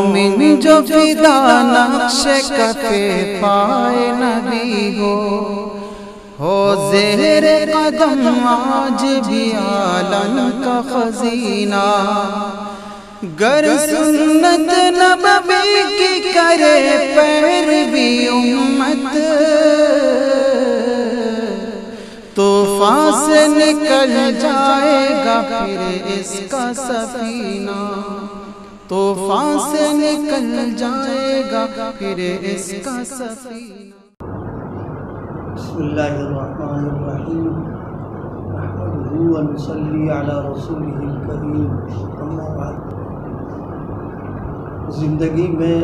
مومن جو فدا نقش کفے پائے نبی ہو زہر قدم آج بھی عالم کا خزینہ، گر سنت نبوی کی کرے پیروی امت، طوفان سے نکل جائے گا پھر اس کا سفینہ، طوفان سے نکل جائے گا پھر اس کا سفینہ۔ بسم اللہ الرحمن الرحیم، نحمدہ و نصلی علی رسولہ الکریم، اما بعد۔ زندگی میں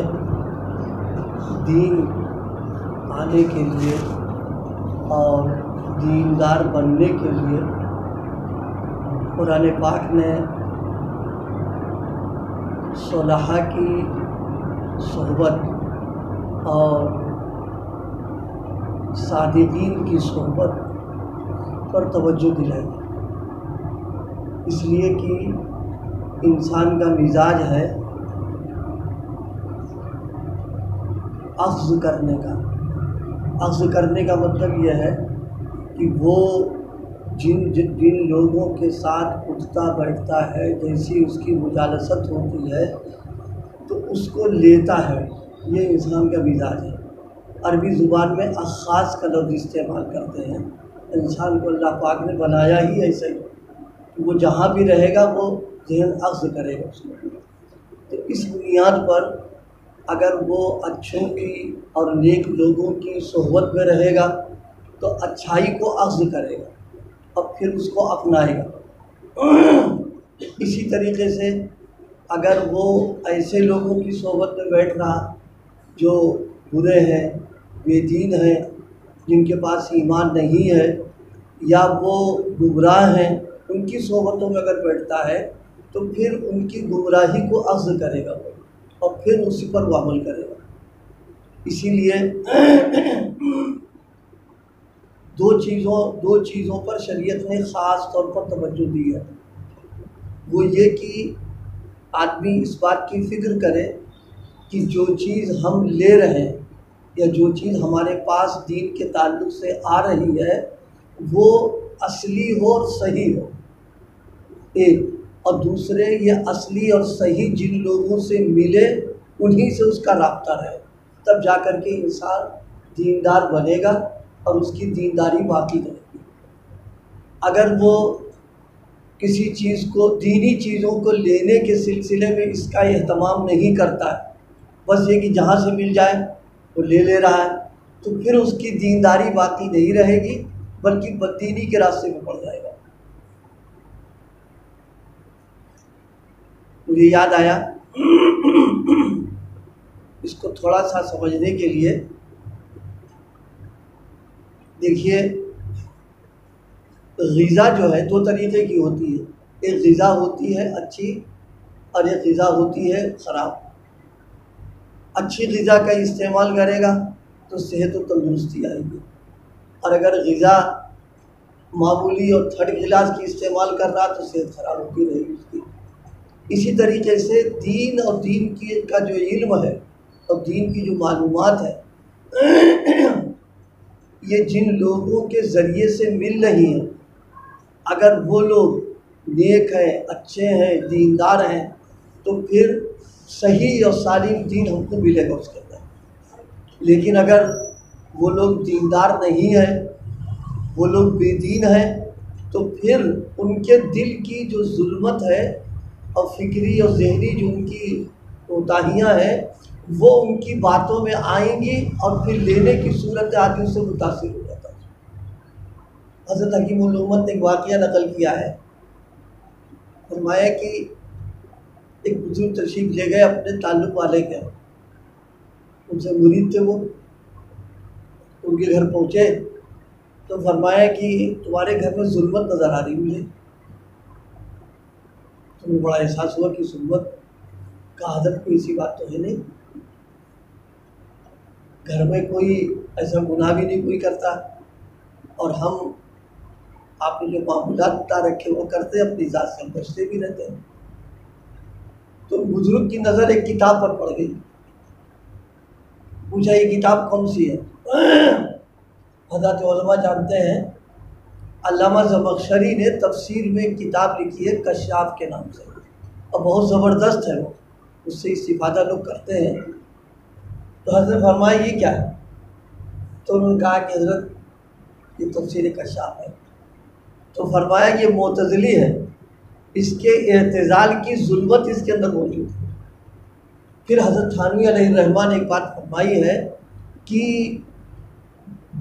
دین آنے کے لیے اور دیندار بننے کے لیے قرآن پاک نے صلحاء کی صحبت اور صادقین کی صحبت پر توجہ دلائی، اس لیے کہ انسان کا مزاج ہے اخذ کرنے کا۔ اخذ کرنے کا مطلب یہ ہے کہ وہ جن لوگوں کے ساتھ اٹھتا بیٹھتا ہے، جیسی اس کی مجالست ہوتی ہے تو اس کو لیتا ہے، یہ انسان کا مزاج ہے۔ عربی زبان میں اخاذ کا لفظ استعمال کرتے ہیں، انسان کو اللہ پاک نے بنایا ہی ایسا ہی، وہ جہاں بھی رہے گا وہ ذہن اخذ کرے گا اس میں۔ تو اس بنیاد پر اگر وہ اچھوں کی اور نیک لوگوں کی صحبت میں رہے گا تو اچھائی کو اخذ کرے گا اور پھر اس کو اپنائے گا۔ اسی طریقے سے اگر وہ ایسے لوگوں کی صحبت میں بیٹھ رہا جو برے ہیں، بے دین ہیں، جن کے پاس ایمان نہیں ہے، یا وہ گمراہ ہیں، ان کی صحبتوں میں اگر بیٹھتا ہے تو پھر ان کی گمراہی کو اخذ کرے گا اور پھر اسی پر وہ عمل کرے گا۔ اسی لیے دو چیزوں پر شریعت نے خاص طور پر توجہ دی ہے، وہ یہ کہ آدمی اس بات کی فکر کرے کہ جو چیز ہم لے رہے ہیں یا جو چیز ہمارے پاس دین کے تعلق سے آ رہی ہے وہ اصلی ہو اور صحیح ہو، ایک، اور دوسرے یہ اصلی اور صحیح جن لوگوں سے ملے انہی سے اس کا رابطہ رہے، تب جا کر کے انسان دیندار بنے گا اور اس کی دینداری باقی رہے گی۔ اگر وہ کسی چیز کو، دینی چیزوں کو لینے کے سلسلے میں اس کا اہتمام نہیں کرتا ہے، بس یہ کہ جہاں سے مل جائے وہ لے رہا ہے، تو پھر اس کی دینداری باقی نہیں رہے گی بلکہ بددینی کے راستے میں پڑ جائے گا۔ مجھے یاد آیا، اس کو تھوڑا سا سمجھنے کے لیے دیکھیے، غذا جو ہے دو طریقے کی ہوتی ہے، ایک غذا ہوتی ہے اچھی اور ایک غذا ہوتی ہے خراب۔ اچھی غذا کا استعمال کرے گا تو صحت و تندرستی آئے گی، اور اگر غذا معمولی اور تھرڈ کلاس کی استعمال کر رہا تو صحت خراب ہوتی رہے گی اس کی۔ اسی طریقے سے دین اور دین کا جو علم ہے اور دین کی جو معلومات ہے، یہ جن لوگوں کے ذریعے سے مل رہی ہیں، اگر وہ لوگ نیک ہیں، اچھے ہیں، دیندار ہیں، تو پھر صحیح اور سالم دین ہم کو ملے گا اس کے اندر۔ لیکن اگر وہ لوگ دیندار نہیں ہیں، وہ لوگ بے دین ہیں، تو پھر ان کے دل کی جو ظلمت ہے اور فکری اور ذہنی جو ان کی کوتاہیاں ہیں وہ ان کی باتوں میں آئیں گی اور پھر لینے کی صورت آدمی سے متاثر ہو جاتا ہے۔ حضرت حکیم الامت نے ایک واقعہ نقل کیا ہے، فرمایا کہ ایک بزرگ تشریف لے گئے اپنے تعلق والے کے، ان سے مرید تھے، وہ ان کے گھر پہنچے تو فرمایا کہ تمہارے گھر میں ظلمت نظر آ رہی مجھے۔ تو مجھے بڑا احساس ہوا کہ ظلمت کا عادت کوئی ایسی بات تو ہے نہیں، گھر میں کوئی ایسا گناہ بھی نہیں کوئی کرتا، اور ہم آپ نے جو معمولات بتا رکھے وہ کرتے، اپنی ذات سے ہم بچتے بھی رہتے ہیں۔ تو بزرگ کی نظر ایک کتاب پر پڑ گئی. پوچھا یہ کتاب کون سی ہے؟ حضرات علماء جانتے ہیں علامہ زمخشری نے تفسیر میں ایک کتاب لکھی ہے کشاف کے نام سے، اور بہت زبردست ہے وہ، اس سے استفادہ لوگ کرتے ہیں. تو حضرت فرمایا یہ کیا ہے؟ تو انہوں نے کہا کہ حضرت یہ تفسیر کشاف ہے. تو فرمایا یہ معتزلی ہے، اس کے اعتزال کی ظلمت اس کے اندر موجود ہے. پھر حضرت تھانوی علیہ الرحمٰن نے ایک بات فرمائی ہے کہ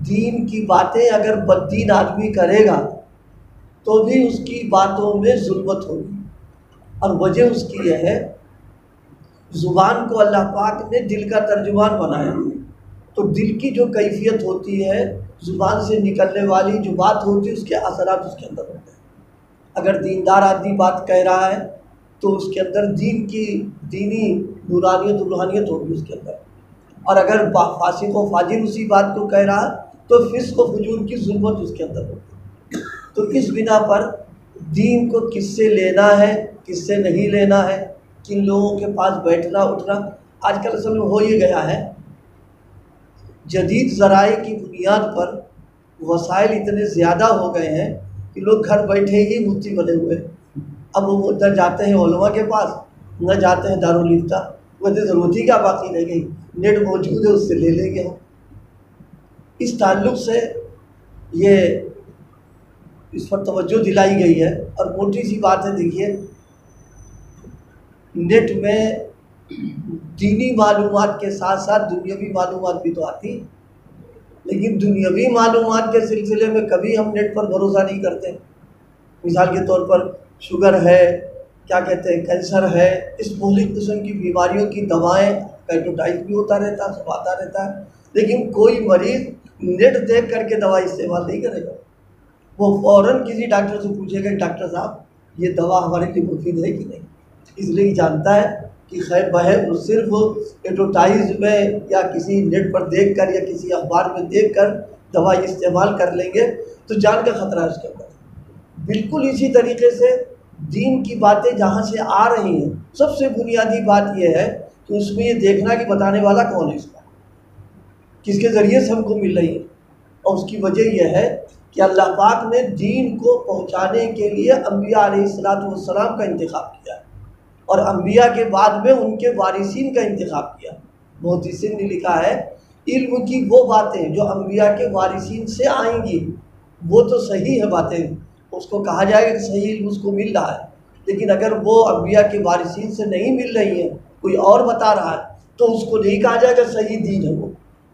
دین کی باتیں اگر بددین آدمی کرے گا تو بھی اس کی باتوں میں ظلمت ہوگی، اور وجہ اس کی یہ ہے زبان کو اللہ پاک نے دل کا ترجمان بنایا، تو دل کی جو کیفیت ہوتی ہے، زبان سے نکلنے والی جو بات ہوتی ہے، اس کے اثرات اس کے اندر ہوتے ہیں. اگر دیندار آدمی بات کہہ رہا ہے تو اس کے اندر دین کی دینی نورانیت و روحانیت ہوگی اس کے اندر، اور اگر فاسق و فاجر اسی بات کو کہہ رہا تو فسق و فجور کی ظلمت اس کے اندر ہوگی. تو اس بنا پر دین کو کس سے لینا ہے کس سے نہیں لینا ہے، کن لوگوں کے پاس بیٹھنا اٹھنا، آج کل اصل میں ہو یہ گیا ہے جدید ذرائع کی بنیاد پر وسائل اتنے زیادہ ہو گئے ہیں کہ لوگ گھر بیٹھے ہی مفتی بنے ہوئے. اب وہ ادھر جاتے ہیں علماء کے پاس، نہ جاتے ہیں دارالفتہ، وجہ ضرورت ہی کیا باقی رہ گئی، نیٹ موجود ہے اس سے لے لیں گے ہم. اس تعلق سے یہ اس پر توجہ دلائی گئی ہے. اور موٹی سی بات ہے، دیکھیے نیٹ میں دینی معلومات کے ساتھ ساتھ دنیاوی معلومات بھی تو آتی، لیکن دنیاوی معلومات کے سلسلے میں کبھی ہم نیٹ پر بھروسہ نہیں کرتے. مثال کے طور پر شوگر ہے، کیا کہتے ہیں کینسر ہے، اس مختلف قسم کی بیماریوں کی دوائیں ایڈورٹائز بھی ہوتا رہتا ہے، سب آتا رہتا ہے، لیکن کوئی مریض نیٹ دیکھ کر کے دوائی استعمال نہیں کرے گا. وہ فوراً کسی ڈاکٹر سے پوچھے گا ڈاکٹر صاحب یہ دوا ہمارے لیے مفید ہے کہ نہیں، اس لیے جانتا ہے کہ خیر بہر وہ صرف ایڈورٹائز میں یا کسی نیٹ پر دیکھ کر یا کسی اخبار میں دیکھ کر دوائی استعمال کر لیں گے تو جان کا خطرہ ہے اس کے اندر. بالکل اسی طریقے سے دین کی باتیں جہاں سے آ رہی ہیں، سب سے بنیادی بات یہ ہے کہ اس میں یہ دیکھنا کہ بتانے والا کون ہے، اس کا کس کے ذریعے سے ہم کو مل رہی ہے. اور اس کی وجہ یہ ہے کہ اللہ پاک نے دین کو پہنچانے کے لیے انبیاء علیہ السلام کا انتخاب کیا، اور انبیاء کے بعد میں ان کے وارثین کا انتخاب کیا. محدثین نے لکھا ہے علم کی وہ باتیں جو انبیاء کے وارثین سے آئیں گی وہ تو صحیح ہے باتیں، اس کو کہا جائے گا کہ صحیح علم اس کو مل رہا ہے، لیکن اگر وہ انبیاء کے وارثین سے نہیں مل رہی ہیں، کوئی اور بتا رہا ہے، تو اس کو نہیں کہا جائے گا صحیح دین ہے وہ.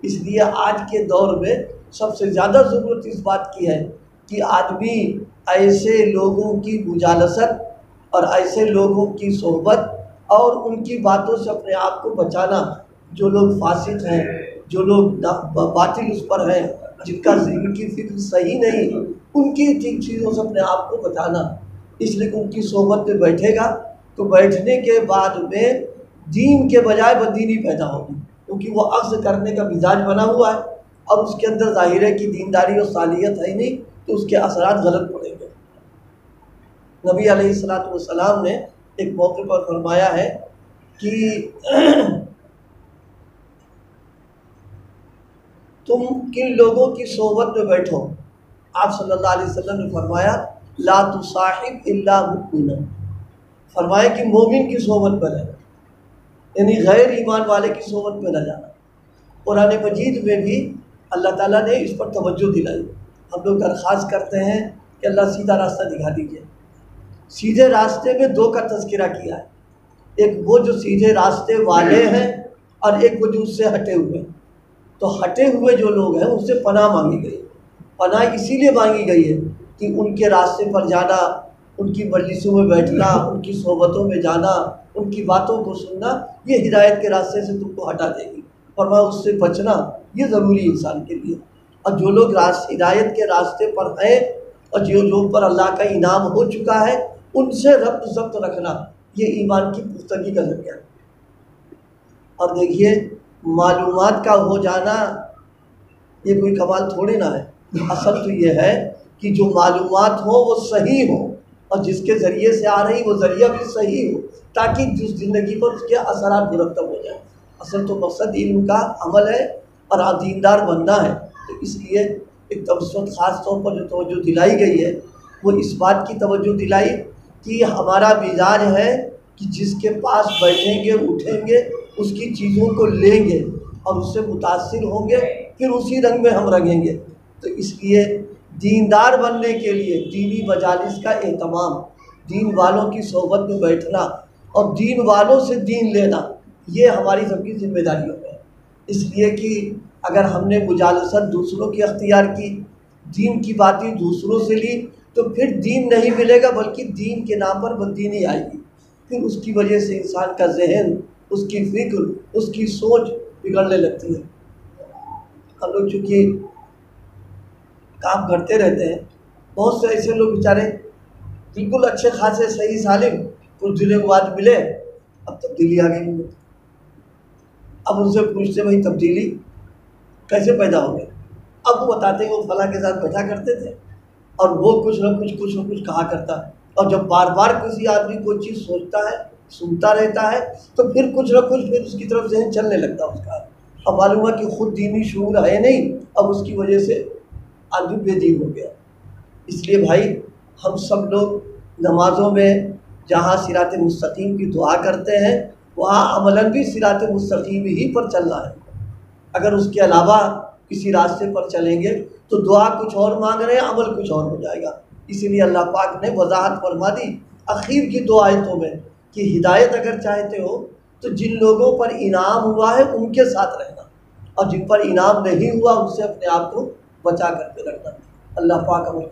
اس لیے آج کے دور میں سب سے زیادہ ضرورت اس بات کی ہے کہ آدمی ایسے لوگوں کی مجالست اور ایسے لوگوں کی صحبت اور ان کی باتوں سے اپنے آپ کو بچانا، جو لوگ فاسق ہیں، جو لوگ باطل اس پر ہیں، جن کی فکر صحیح نہیں، ان کی ٹھیک چیزوں سے اپنے آپ کو بچانا. اس لیے کہ ان کی صحبت میں بیٹھے گا تو بیٹھنے کے بعد میں دین کے بجائے بددینی پیدا ہوگی، کیونکہ وہ اخذ کرنے کا مزاج بنا ہوا ہے اور اس کے اندر ظاہر ہے کہ دینداری اور صالحیت ہے نہیں، تو اس کے اثرات غلط پڑیں گے. نبی علیہ السلام نے ایک موقع پر فرمایا ہے کہ تم کن لوگوں کی صحبت میں بیٹھو. آپ صلی اللہ علیہ وسلم نے فرمایا لا تصاحب الا مؤمنا، فرمایا کہ مومن کی صحبت میں رہنا، یعنی غیر ایمان والے کی صحبت میں نہ جانا. قرآن مجید میں بھی اللہ تعالیٰ نے اس پر توجہ دلائی. ہم لوگ درخواست کرتے ہیں کہ اللہ سیدھا راستہ دکھا دیجیے. سیدھے راستے میں دو کا تذکرہ کیا ہے، ایک وہ جو سیدھے راستے والے ہیں اور ایک وہ جو اس سے ہٹے ہوئے. تو ہٹے ہوئے جو لوگ ہیں ان سے پناہ مانگی گئی. پناہ اسی لیے مانگی گئی ہے کہ ان کے راستے پر جانا، ان کی مجلسوں میں بیٹھنا، ان کی صحبتوں میں جانا، ان کی باتوں کو سننا، یہ ہدایت کے راستے سے تم کو ہٹا دے گی. فرمایا اس سے بچنا یہ ضروری ہے انسان کے لیے. اور جو لوگ ہدایت کے راستے پر ہیں اور جو لوگ پر اللہ کا انعام ہو چکا ہے، ان سے ربط ضبط رکھنا یہ ایمان کی پختگی کا ذریعہ ہے. اور دیکھیے معلومات کا ہو جانا یہ کوئی کمال تھوڑے نہ ہے. اصل تو یہ ہے کہ جو معلومات ہوں وہ صحیح ہوں، اور جس کے ذریعے سے آ رہی وہ ذریعہ بھی صحیح ہو، تاکہ جس زندگی پر اس کے اثرات مرتب ہو جائیں۔ اصل تو مقصد دین کا عمل ہے اور دیندار بننا ہے۔ تو اس لیے ایک توسط خاص طور پر جو توجہ دلائی گئی ہے وہ اس بات کی توجہ دلائی کہ ہمارا مزاج ہے کہ جس کے پاس بیٹھیں گے اٹھیں گے اس کی چیزوں کو لیں گے اور اس سے متاثر ہوں گے، پھر اسی رنگ میں ہم رنگیں گے۔ تو اس لیے دیندار بننے کے لیے دینی مجالس کا اہتمام، دین والوں کی صحبت میں بیٹھنا اور دین والوں سے دین لینا، یہ ہماری سب کی ذمہ داریوں میں ہے۔ اس لیے کہ اگر ہم نے مجالست دوسروں کی اختیار کی، دین کی باتیں دوسروں سے لی، تو پھر دین نہیں ملے گا بلکہ دین کے نام پر بددینی آئے گی۔ پھر اس کی وجہ سے انسان کا ذہن، اس کی فکر، اس کی سوچ بگڑنے لگتی ہے۔ ہم لوگ چونکہ کام کرتے رہتے ہیں، بہت سے ایسے لوگ بیچارے بالکل اچھے خاصے صحیح سالم کچھ دنوں کے بعد ملے، اب تبدیلی آ گئی ہے۔ اب ان سے پوچھتے بھائی تبدیلی کیسے پیدا ہو گئی؟ اب وہ بتاتے ہیں وہ فلاں کے ساتھ بیٹھا کرتے تھے اور وہ کچھ نہ کچھ کہا کرتا ہے، اور جب بار بار کسی آدمی کوئی چیز سوچتا ہے، سنتا رہتا ہے، تو پھر کچھ نہ کچھ پھر اس کی طرف ذہن چلنے لگتا ہے اس کا۔ اب معلوم ہے کہ خود دینی شعور ہے نہیں، اب اس کی وجہ سے آدمی بے دین ہو گیا۔ اس لیے بھائی ہم سب لوگ نمازوں میں جہاں صراط مستقیم کی دعا کرتے ہیں وہاں عملاً بھی صراط مستقیم ہی پر چلنا ہے۔ اگر اس کے علاوہ کسی راستے پر چلیں گے تو دعا کچھ اور مانگ رہے ہیں، عمل کچھ اور ہو جائے گا۔ اسی لیے اللہ پاک نے وضاحت فرما دی اخیر کی دو آیتوں میں کہ ہدایت اگر چاہتے ہو تو جن لوگوں پر انعام ہوا ہے ان کے ساتھ رہنا، اور جن پر انعام نہیں ہوا ان سے اپنے آپ کو بچا کر کے رکھنا۔ اللہ پاک ہمیں